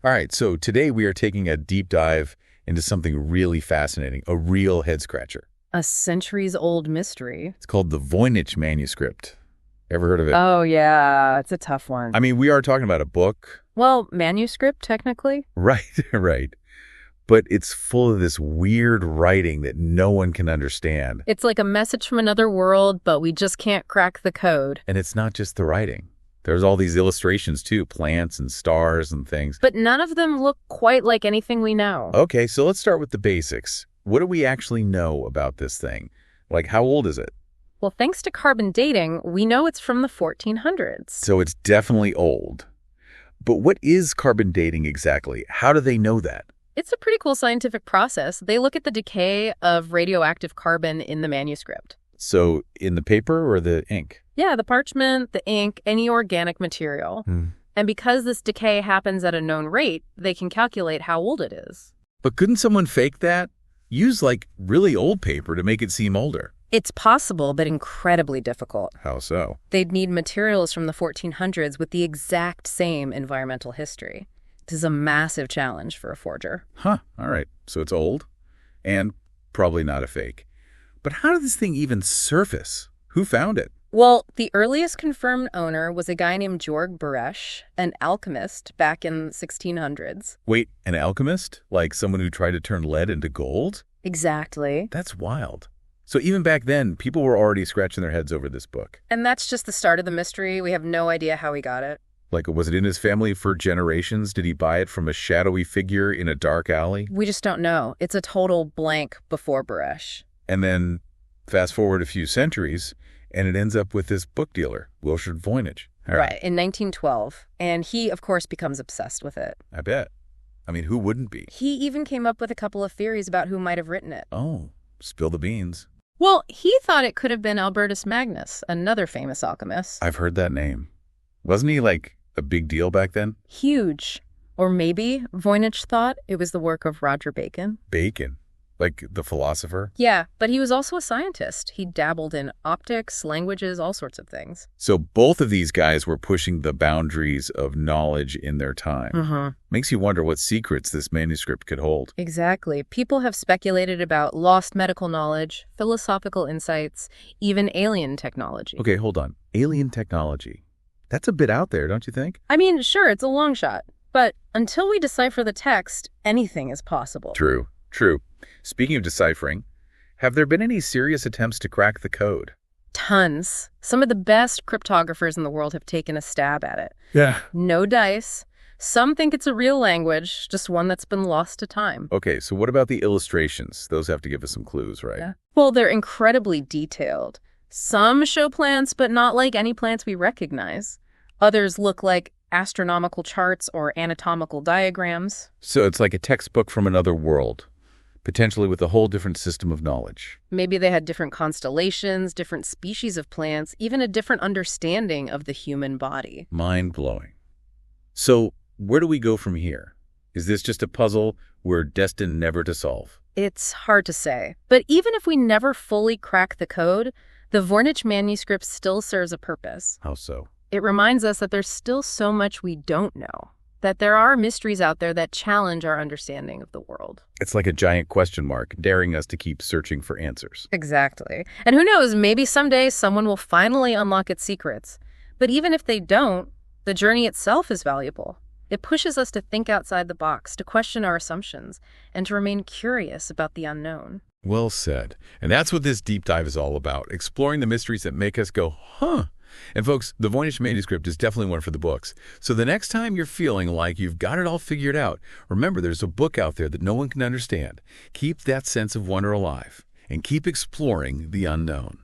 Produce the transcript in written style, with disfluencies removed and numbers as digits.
All right, so today we are taking a deep dive into something really fascinating, a real head-scratcher. A centuries-old mystery. It's called the Voynich Manuscript. Ever heard of it? Oh, yeah. It's a tough one. I mean, we are talking about a book. Well, manuscript, technically. Right, right. But it's full of this weird writing that no one can understand. It's like a message from another world, but we just can't crack the code. And it's not just the writing. There's all these illustrations, too, plants and stars and things. But none of them look quite like anything we know. Okay, so let's start with the basics. What do we actually know about this thing? Like, how old is it? Well, thanks to carbon dating, we know it's from the 1400s. So it's definitely old. But what is carbon dating exactly? How do they know that? It's a pretty cool scientific process. They look at the decay of radioactive carbon in the manuscript. So in the paper or the ink? Yeah, the parchment, the ink, any organic material. And because this decay happens at a known rate, they can calculate how old it is. But couldn't someone fake that? Use, like, really old paper to make it seem older. It's possible, but incredibly difficult. How so? They'd need materials from the 1400s with the exact same environmental history. This is a massive challenge for a forger. Huh, all right. So it's old and probably not a fake. But how did this thing even surface? Who found it? Well, the earliest confirmed owner was a guy named Georg Beresch, an alchemist back in the 1600s. Wait, an alchemist? Like someone who tried to turn lead into gold? Exactly. That's wild. So even back then, people were already scratching their heads over this book. And that's just the start of the mystery. We have no idea how he got it. Like, was it in his family for generations? Did he buy it from a shadowy figure in a dark alley? We just don't know. It's a total blank before Beresch. And then fast forward a few centuries, and it ends up with this book dealer, Wilfred Voynich. Right, in 1912. And he, of course, becomes obsessed with it. I bet. I mean, who wouldn't be? He even came up with a couple of theories about who might have written it. Oh, spill the beans. Well, he thought it could have been Albertus Magnus, another famous alchemist. I've heard that name. Wasn't he, like, a big deal back then? Huge. Or maybe Voynich thought it was the work of Roger Bacon. Bacon? Like the philosopher? Yeah, but he was also a scientist. He dabbled in optics, languages, all sorts of things. So both of these guys were pushing the boundaries of knowledge in their time. Makes you wonder what secrets this manuscript could hold. Exactly. People have speculated about lost medical knowledge, philosophical insights, even alien technology. Okay, hold on. Alien technology. That's a bit out there, don't you think? I mean, sure, it's a long shot. But until we decipher the text, anything is possible. True, true. Speaking of deciphering, have there been any serious attempts to crack the code? Tons. Some of the best cryptographers in the world have taken a stab at it. Yeah. No dice. Some think it's a real language, just one that's been lost to time. Okay, so what about the illustrations? Those have to give us some clues, right? Yeah. Well, they're incredibly detailed. Some show plants, but not like any plants we recognize. Others look like astronomical charts or anatomical diagrams. So it's like a textbook from another world, potentially with a whole different system of knowledge. Maybe they had different constellations, different species of plants, even a different understanding of the human body. Mind-blowing. So where do we go from here? Is this just a puzzle we're destined never to solve? It's hard to say. But even if we never fully crack the code, the Voynich Manuscript still serves a purpose. How so? It reminds us that there's still so much we don't know, that there are mysteries out there that challenge our understanding of the world. It's like a giant question mark, daring us to keep searching for answers. Exactly. And who knows, maybe someday someone will finally unlock its secrets. But even if they don't, the journey itself is valuable. It pushes us to think outside the box, to question our assumptions, and to remain curious about the unknown. Well said. And that's what this deep dive is all about, exploring the mysteries that make us go, huh? And folks, the Voynich Manuscript is definitely one for the books. So the next time you're feeling like you've got it all figured out, remember there's a book out there that no one can understand. Keep that sense of wonder alive and keep exploring the unknown.